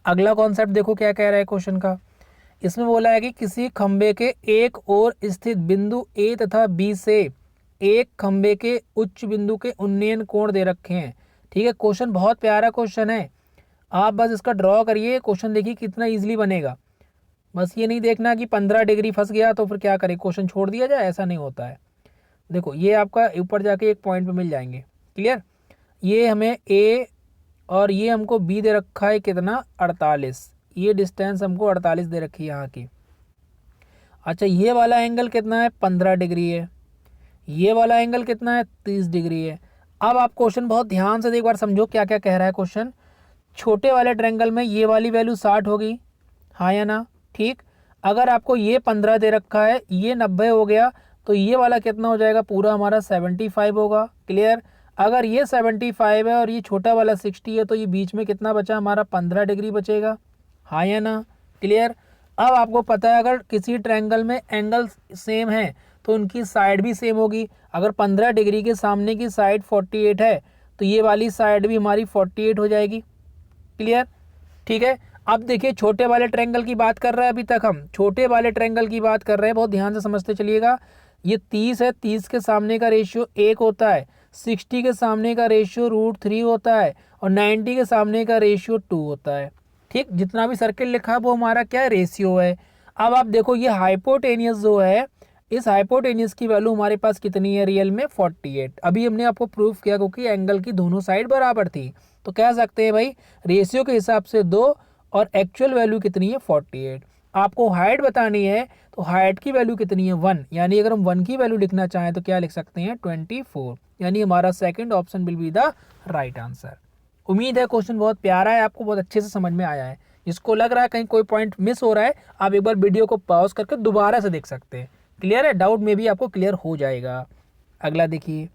अगला कॉन्सेप्ट देखो क्या कह रहा है क्वेश्चन का। इसमें बोला है कि किसी खंबे के एक ओर स्थित बिंदु A तथा B से एक खंबे के उच्च बिंदु के उन्नयन कोण दे रखे हैं। ठीक है, क्वेश्चन बहुत प्यारा क्वेश्चन है, आप बस इसका ड्रॉ करिए, क्वेश्चन देखिए कितना इजीली बनेगा। बस ये नहीं देखना कि 15 डिग्री फंस गया तो फिर क्या करें, क्वेश्चन छोड़ दिया जाए, ऐसा नहीं होता है। देखो ये आपका ऊपर जाके एक पॉइंट पे मिल जाएंगे। क्लियर, ये हमें A और ये हमको B दे रखा है कितना 48, ये डिस्टेंस हमको 48 दे रखी है यहाँ की। अच्छा, ये वाला एंगल कितना है 15 डिग्री है, ये वाला एंगल कितना है 30 डिग्री है। अब आप क्वेश्चन बहुत ध्यान से एक बार समझो क्या क्या कह रहा है क्वेश्चन। छोटे वाले ट्रायंगल में ये वाली वैल्यू 60 होगी, हाँ या ना। ठीक, अगर आपको ये 15 दे रखा है, ये 90 हो गया, तो ये वाला कितना हो जाएगा पूरा हमारा 75 होगा। क्लियर, अगर ये 75 है और ये छोटा वाला 60 है तो ये बीच में कितना बचा हमारा 15 डिग्री बचेगा, हाँ या ना। क्लियर, अब आपको पता है अगर किसी ट्रायंगल में एंगल सेम है तो उनकी साइड भी सेम होगी। अगर 15 डिग्री के सामने की साइड 48 है तो ये वाली साइड भी हमारी 48 हो जाएगी। क्लियर, ठीक है। अब देखिए छोटे वाले ट्रायंगल की बात कर रहे हैं, अभी तक हम छोटे वाले ट्रायंगल की बात कर रहे हैं, बहुत ध्यान से समझते चलिएगा। ये 30 है, 30 के सामने का रेशियो 1 होता है, 60 के सामने का रेशियो √3 होता है और 90 के सामने का रेशियो 2 होता है। ठीक, जितना भी सर्किल लिखा है वो हमारा क्या है, रेशियो है। अब आप देखो ये हाइपोटेनियस जो है, इस हाइपोटेनियस की वैल्यू हमारे पास कितनी है रियल में, 48। अभी हमने आपको प्रूफ किया क्योंकि एंगल की दोनों साइड बराबर थी, तो कह सकते हैं भाई रेशियो के हिसाब से 2 और एक्चुअल वैल्यू कितनी है 48। आपको हाइट बतानी है तो हाइट की वैल्यू कितनी है 1, यानी अगर हम 1 की वैल्यू लिखना चाहें तो क्या लिख सकते हैं 24, यानी हमारा second option will be the right answer. उम्मीद है क्वेश्चन बहुत प्यारा है, आपको बहुत अच्छे से समझ में आया है। जिसको लग रहा है कहीं कोई पॉइंट मिस हो रहा है, आप एक बार वीडियो को पॉज करके दोबारा से देख सकते हैं। क्लियर है, डाउट में भी आपको क्लियर हो जाएगा। अगला देखिए,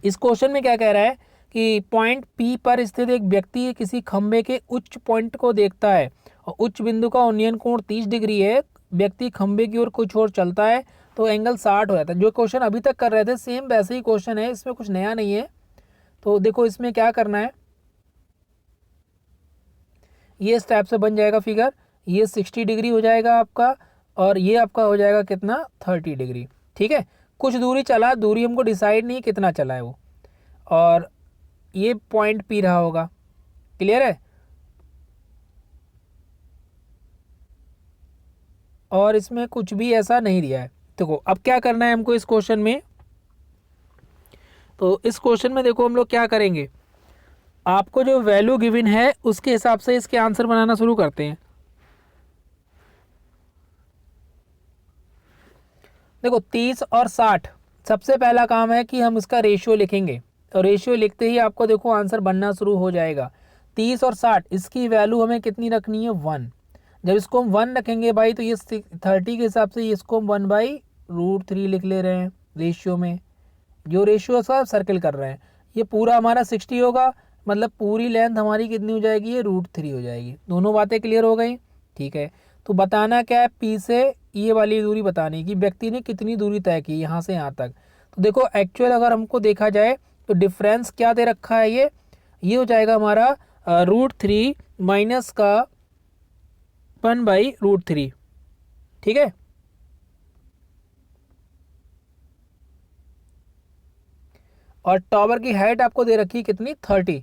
इस क्वेश्चन में क्या कह रहा है कि पॉइंट पी पर स्थित एक व्यक्ति किसी खंबे के उच्च पॉइंट को देखता है और उच्च बिंदु का उन्नयन कोण 30 डिग्री है। व्यक्ति खंबे की ओर कुछ और चलता है तो एंगल 60 हो जाता है। जो क्वेश्चन अभी तक कर रहे थे सेम वैसे ही क्वेश्चन है, इसमें कुछ नया नहीं है। तो देखो इसमें क्या करना है, ये इस टाइप से बन जाएगा फिगर, ये 60 डिग्री हो जाएगा आपका और ये आपका हो जाएगा कितना 30 डिग्री। ठीक है, कुछ दूरी चला, दूरी हमको डिसाइड नहीं कितना चला है वो, और ये पॉइंट पी रहा होगा। क्लियर है, और इसमें कुछ भी ऐसा नहीं दिया है। देखो अब क्या करना है हमको इस क्वेश्चन में, तो इस क्वेश्चन में देखो हम लोग क्या करेंगे, आपको जो वैल्यू गिवन है उसके हिसाब से इसके आंसर बनाना शुरू करते हैं। देखो 30 और 60, सबसे पहला काम है कि हम इसका रेशियो लिखेंगे, तो रेशियो लिखते ही आपको देखो आंसर बनना शुरू हो जाएगा। 30 और 60 इसकी वैल्यू हमें कितनी रखनी है 1। जब इसको हम 1 रखेंगे भाई तो ये 30 के हिसाब से इसको हम 1/√3 लिख ले रहे हैं रेशियो में। जो रेशियो है सर्कल कर रहे हैं, ये पूरा हमारा 60 होगा, मतलब पूरी लेंथ हमारी कितनी हो जाएगी, ये √3 हो जाएगी। दोनों बातें क्लियर हो गई। ठीक है, तो बताना क्या है, पी से ये वाली दूरी बतानी कि व्यक्ति ने कितनी दूरी तय की यहाँ से यहाँ तक। तो देखो एक्चुअल अगर हमको देखा जाए तो डिफरेंस क्या दे रखा है, ये हो जाएगा हमारा √3 माइनस का 1/√3। ठीक है, और टॉवर की हाइट आपको दे रखी है कितनी 30।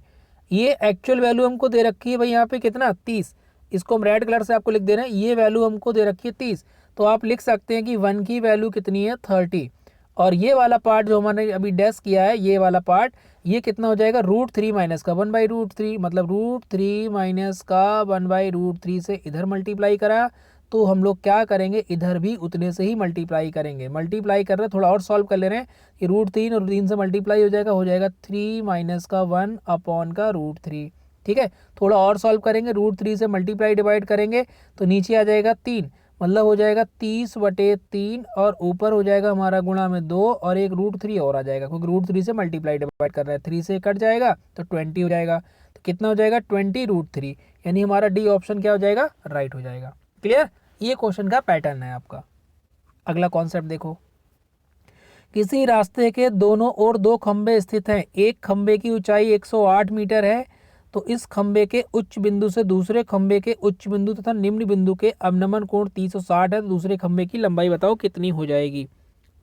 ये एक्चुअल वैल्यू हमको दे रखी है भाई यहाँ पे कितना 30, इसको हम रेड कलर से आपको लिख दे रहे हैं, ये वैल्यू हमको दे रखी है 30। तो आप लिख सकते हैं कि 1 की वैल्यू कितनी है 30, और ये वाला पार्ट जो हमारे अभी डैश किया है ये वाला पार्ट, ये कितना हो जाएगा √3 माइनस का 1/√3, मतलब √3 माइनस का 1/√3 से इधर मल्टीप्लाई करा, तो हम लोग क्या करेंगे इधर भी उतने से ही मल्टीप्लाई करेंगे। मल्टीप्लाई कर रहे हैं, थोड़ा और सॉल्व कर ले रहे हैं, ये √3 और 3 से मल्टीप्लाई हो जाएगा 3 माइनस का 1 अपॉन का √3। ठीक है, थोड़ा और सॉल्व करेंगे, √3 से मल्टीप्लाई डिवाइड करेंगे तो नीचे आ जाएगा 3, मतलब हो जाएगा 30/3, और ऊपर हो जाएगा हमारा गुणा में 2 और एक √3 और आ जाएगा, क्योंकि √3 से मल्टीप्लाई डिवाइड कर रहे हैं, 3 से कट जाएगा तो 20 हो जाएगा। तो कितना हो जाएगा 20√3, यानी हमारा डी ऑप्शन क्या हो जाएगा, राइट हो जाएगा। क्लियर, ये क्वेश्चन का पैटर्न है आपका। अगला कॉन्सेप्ट देखो, किसी रास्ते के दोनों ओर 2 खंबे स्थित हैं। एक खंबे की ऊंचाई 108 मीटर है, तो इस खंबे के उच्च बिंदु से दूसरे खंबे के उच्च बिंदु तथा निम्न बिंदु के अवनमन कोण 360 है, तो दूसरे खंबे की लंबाई बताओ कितनी हो जाएगी।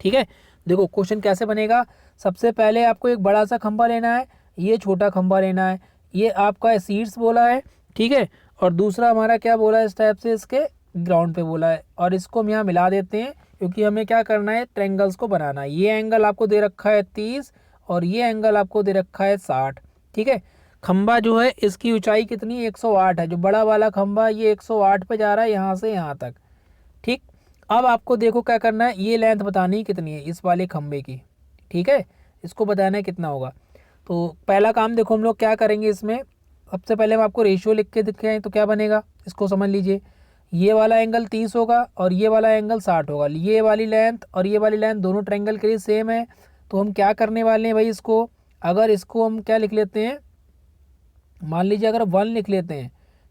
ठीक है, देखो क्वेश्चन कैसे बनेगा, सबसे पहले आपको एक बड़ा सा खंबा लेना है, ये छोटा खंबा लेना है, ये आपका शीर्ष बोला है। ठीक है, और दूसरा हमारा क्या बोला है, इस टाइप से इसके ग्राउंड पे बोला है, और इसको हम यहाँ मिला देते हैं क्योंकि हमें क्या करना है, ट्रायंगल्स को बनाना है। ये एंगल आपको दे रखा है 30 और ये एंगल आपको दे रखा है 60। ठीक है, खंबा जो है इसकी ऊंचाई कितनी 108 है, जो बड़ा वाला खंबा ये 108 पे जा रहा है यहाँ से यहाँ तक। ठीक, अब आपको देखो क्या करना है, ये लेंथ बतानी कितनी है इस वाले खंबे की। ठीक है, इसको बताना है कितना होगा। तो पहला काम देखो हम लोग क्या करेंगे, इसमें सबसे पहले हम आपको रेशियो लिख के दिखाएं तो क्या बनेगा, इसको समझ लीजिए। ये वाला एंगल 30 होगा और ये वाला एंगल 60 होगा। ये वाली लेंथ और ये वाली लेंथ दोनों ट्रायंगल के लिए सेम है, तो हम क्या करने वाले हैं भाई, इसको अगर इसको हम क्या लिख लेते हैं, मान लीजिए अगर 1 लिख लेते हैं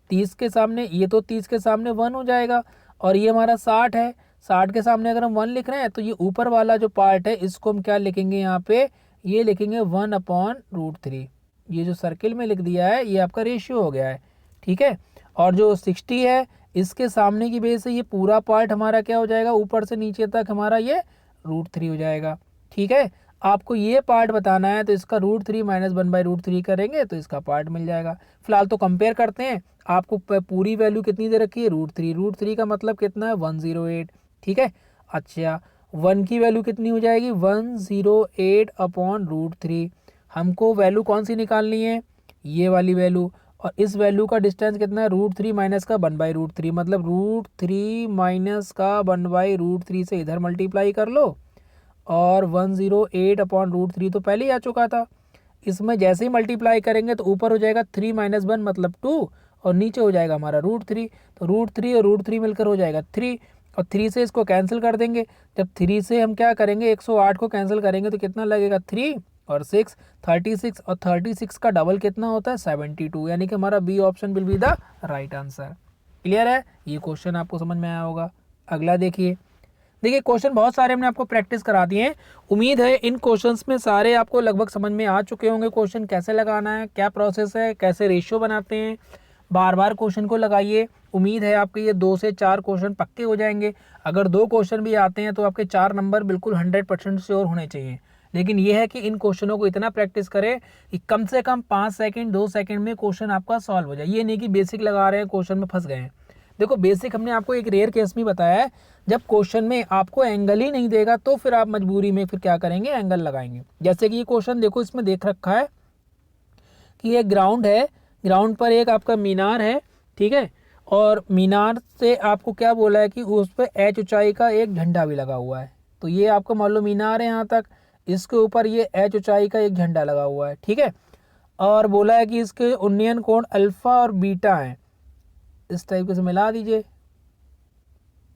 30 के सामने, ये तो 30 के सामने 1 हो जाएगा, और ये हमारा 60 है, 60 के सामने अगर हम 1 लिख रहे हैं तो ये ऊपर वाला जो पार्ट है इसको हम क्या लिखेंगे यहाँ पे, ये लिखेंगे 1/√3। ये जो सर्किल में लिख दिया है ये आपका रेशियो हो गया है। ठीक है, और जो 60 है इसके सामने की बेस है, ये पूरा पार्ट हमारा क्या हो जाएगा, ऊपर से नीचे तक हमारा ये √3 हो जाएगा। ठीक है, आपको ये पार्ट बताना है तो इसका √3 माइनस 1/√3 करेंगे तो इसका पार्ट मिल जाएगा। फिलहाल तो कंपेयर करते हैं, आपको पूरी वैल्यू कितनी दे रखी है, √3 का मतलब कितना है 108। ठीक है, अच्छा 1 की वैल्यू कितनी हो जाएगी 108/√3। हमको वैल्यू कौन सी निकालनी है, ये वाली वैल्यू, और इस वैल्यू का डिस्टेंस कितना है √3 माइनस का 1/√3, मतलब √3 माइनस का 1/√3 से इधर मल्टीप्लाई कर लो, और 108/√3 तो पहले ही आ चुका था। इसमें जैसे ही मल्टीप्लाई करेंगे तो ऊपर हो जाएगा 3 माइनस 1 मतलब 2, और नीचे हो जाएगा हमारा √3। तो √3 और √3 मिलकर हो जाएगा 3, और 3 से इसको कैंसिल कर देंगे। जब 3 से हम क्या करेंगे 108 को कैंसिल करेंगे तो कितना लगेगा 3 और 6 36, और 36 का डबल कितना होता है 72, यानी कि हमारा B option will be the right answer. Clear है, ये क्वेश्चन आपको समझ में आया होगा। अगला देखिए क्वेश्चन बहुत सारे हमने आपको प्रैक्टिस करा दिए हैं। उम्मीद है इन क्वेश्चंस में सारे आपको लगभग समझ में आ चुके होंगे। क्वेश्चन कैसे लगाना है, क्या प्रोसेस है, कैसे रेशियो बनाते हैं, बार बार क्वेश्चन को लगाइए। उम्मीद है आपके ये 2 से 4 क्वेश्चन पक्के हो जाएंगे। अगर 2 क्वेश्चन भी आते हैं तो आपके 4 नंबर बिल्कुल 100% श्योर होने चाहिए। लेकिन यह है कि इन क्वेश्चनों को इतना प्रैक्टिस करें कि कम से कम 5 सेकंड 2 सेकंड में क्वेश्चन आपका सॉल्व हो जाए। ये नहीं कि बेसिक लगा रहे हैं क्वेश्चन में फंस गए हैं। देखो बेसिक हमने आपको एक रेयर केस में बताया है, जब क्वेश्चन में आपको एंगल ही नहीं देगा तो फिर आप मजबूरी में फिर क्या करेंगे, एंगल लगाएंगे। जैसे कि ये क्वेश्चन देखो, इसमें देख रखा है कि ये ग्राउंड है, ग्राउंड पर एक आपका मीनार है, ठीक है, और मीनार से आपको क्या बोला है कि उस पर h ऊंचाई का एक झंडा भी लगा हुआ है। तो ये आपका मान लो मीनार है यहाँ तक, इसके ऊपर ये h ऊंचाई का एक झंडा लगा हुआ है, ठीक है, और बोला है कि इसके उन्नयन कोण अल्फा और बीटा हैं। इस टाइप से मिला दीजिए।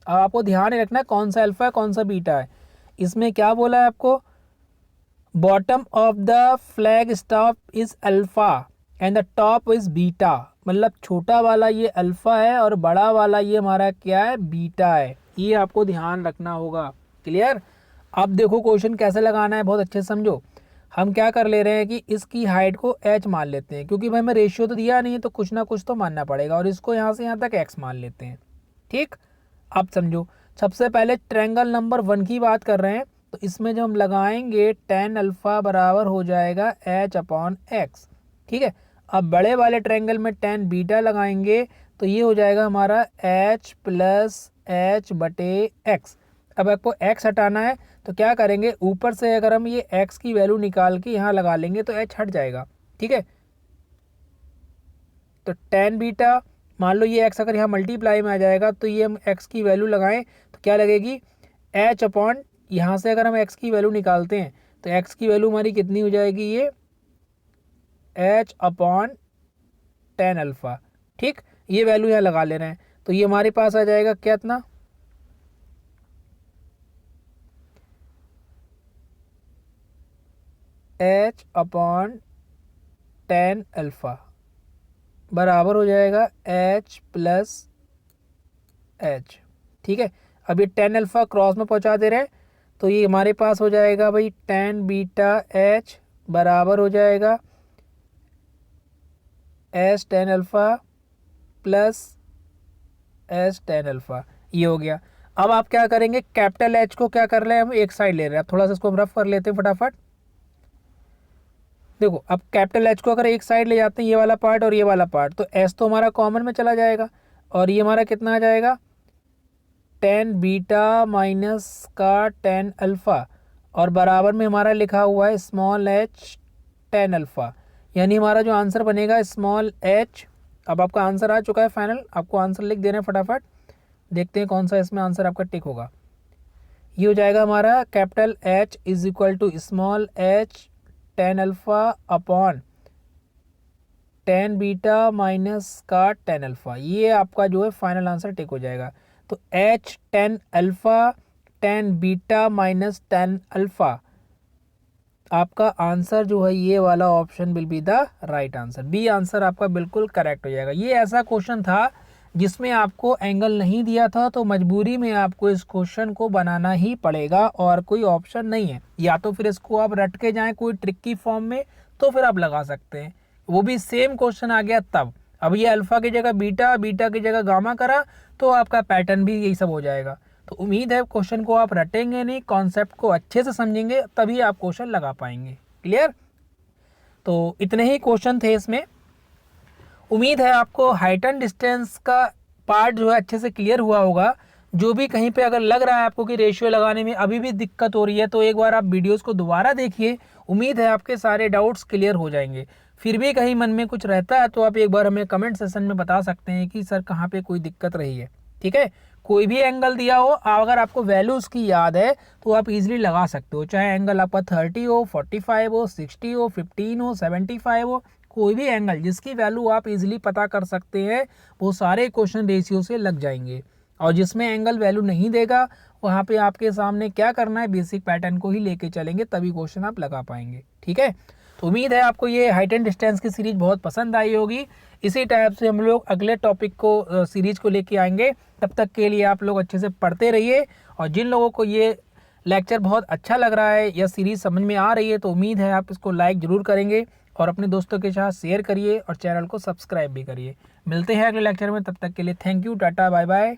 अब आपको ध्यान रखना है कौन सा अल्फा है कौन सा बीटा है। इसमें क्या बोला है आपको, bottom of the flag staff is alpha and the top is beta, मतलब छोटा वाला ये अल्फा है और बड़ा वाला ये हमारा क्या है, बीटा है। ये आपको ध्यान रखना होगा। क्लियर। अब देखो क्वेश्चन कैसे लगाना है, बहुत अच्छे से समझो। हम क्या कर ले रहे हैं कि इसकी हाइट को h मान लेते हैं, क्योंकि भाई हमें रेशियो तो दिया नहीं है तो कुछ ना कुछ तो मानना पड़ेगा, और इसको यहाँ से यहाँ तक x मान लेते हैं। ठीक, अब समझो। सबसे पहले ट्रायंगल नंबर 1 की बात कर रहे हैं, तो इसमें जो हम लगाएंगे tan अल्फा बराबर हो जाएगा h/x। ठीक है, अब बड़े वाले ट्रायंगल में tan बीटा लगाएंगे तो ये हो जाएगा हमारा h + h/x। अब आपको x हटाना है तो क्या करेंगे, ऊपर से अगर हम ये x की वैल्यू निकाल के यहाँ लगा लेंगे तो h हट जाएगा। ठीक है, तो tan बीटा, मान लो ये x अगर यहाँ मल्टीप्लाई में आ जाएगा तो ये हम x की वैल्यू लगाएं तो क्या लगेगी, h/, यहाँ से अगर हम x की वैल्यू निकालते हैं तो x की वैल्यू हमारी कितनी हो जाएगी, ये h/tan अल्फा। ठीक, ये वैल्यू यहाँ लगा ले रहे हैं तो ये हमारे पास आ जाएगा क्या, इतना h/tan अल्फा बराबर हो जाएगा h + h। ठीक है, अब ये tan अल्फा क्रॉस में पहुंचा दे रहे हैं तो ये हमारे पास हो जाएगा भाई tan बीटा h बराबर हो जाएगा h tan alpha + h tan alpha. ये हो गया। अब आप क्या करेंगे, कैपिटल H को क्या कर रहे हैं, हम एक साइड ले रहे हैं। अब थोड़ा सा इसको हम रफ कर लेते हैं फटाफट। देखो अब कैपिटल H को अगर एक साइड ले जाते हैं, ये वाला पार्ट और ये वाला पार्ट, तो S तो हमारा कॉमन में चला जाएगा, और ये हमारा कितना आ जाएगा, tan बीटा माइनस का tan अल्फा, और बराबर में हमारा लिखा हुआ है स्मॉल h tan अल्फा, यानी हमारा जो आंसर बनेगा स्मॉल h। अब आपका आंसर आ चुका है फाइनल, आपको आंसर लिख दे रहे हैं फटाफट, देखते हैं कौन सा इसमें आंसर आपका टिक होगा। ये हो जाएगा हमारा capital H = small h tan alpha upon tan beta minus का tan अल्फा। ये आपका जो है फाइनल आंसर टिक हो जाएगा। तो h tan alpha tan beta minus tan alpha, आपका आंसर जो है ये वाला option will be the right answer. B answer आपका बिल्कुल करेक्ट हो जाएगा। ये ऐसा क्वेश्चन था जिसमें आपको एंगल नहीं दिया था, तो मजबूरी में आपको इस क्वेश्चन को बनाना ही पड़ेगा और कोई ऑप्शन नहीं है। या तो फिर इसको आप रट के जाएं कोई ट्रिक की फॉर्म में, तो फिर आप लगा सकते हैं, वो भी सेम क्वेश्चन आ गया तब। अब ये अल्फ़ा की जगह बीटा, बीटा की जगह गामा करा तो आपका पैटर्न भी यही सब हो जाएगा। तो उम्मीद है क्वेश्चन को आप रटेंगे नहीं, कॉन्सेप्ट को अच्छे से समझेंगे, तभी आप क्वेश्चन लगा पाएंगे। क्लियर? तो इतने ही क्वेश्चन थे इसमें। उम्मीद है आपको हाइट एंड डिस्टेंस का पार्ट जो है अच्छे से क्लियर हुआ होगा। जो भी कहीं पे अगर लग रहा है आपको कि रेशियो लगाने में अभी भी दिक्कत हो रही है, तो एक बार आप वीडियोस को दोबारा देखिए। उम्मीद है आपके सारे डाउट्स क्लियर हो जाएंगे। फिर भी कहीं मन में कुछ रहता है तो आप एक बार हमें कमेंट सेशन में बता सकते हैं कि सर कहाँ पे कोई दिक्कत रही है। ठीक है, कोई भी एंगल दिया हो, अगर आपको वैल्यू उसकी याद है तो आप इजीली लगा सकते हो, चाहे एंगल आपका 30 हो, 45 हो, 60 हो, 15 हो, 75 हो, कोई भी एंगल जिसकी वैल्यू आप इजीली पता कर सकते हैं, वो सारे क्वेश्चन रेशियो से लग जाएंगे। और जिसमें एंगल वैल्यू नहीं देगा, वहाँ पे आपके सामने क्या करना है, बेसिक पैटर्न को ही लेके चलेंगे, तभी क्वेश्चन आप लगा पाएंगे। ठीक है, तो उम्मीद है आपको ये हाइट एंड डिस्टेंस की सीरीज बहुत पसंद आई होगी। इसी टाइप से हम लोग अगले टॉपिक को सीरीज को लेके आएंगे। तब तक के लिए आप लोग अच्छे से पढ़ते रहिए। और जिन लोगों को ये लेक्चर बहुत अच्छा लग रहा है या सीरीज समझ में आ रही है, तो उम्मीद है आप इसको लाइक ज़रूर करेंगे और अपने दोस्तों के साथ शेयर करिए और चैनल को सब्सक्राइब भी करिए। मिलते हैं अगले लेक्चर में, तब तक के लिए thank you, tata, bye bye.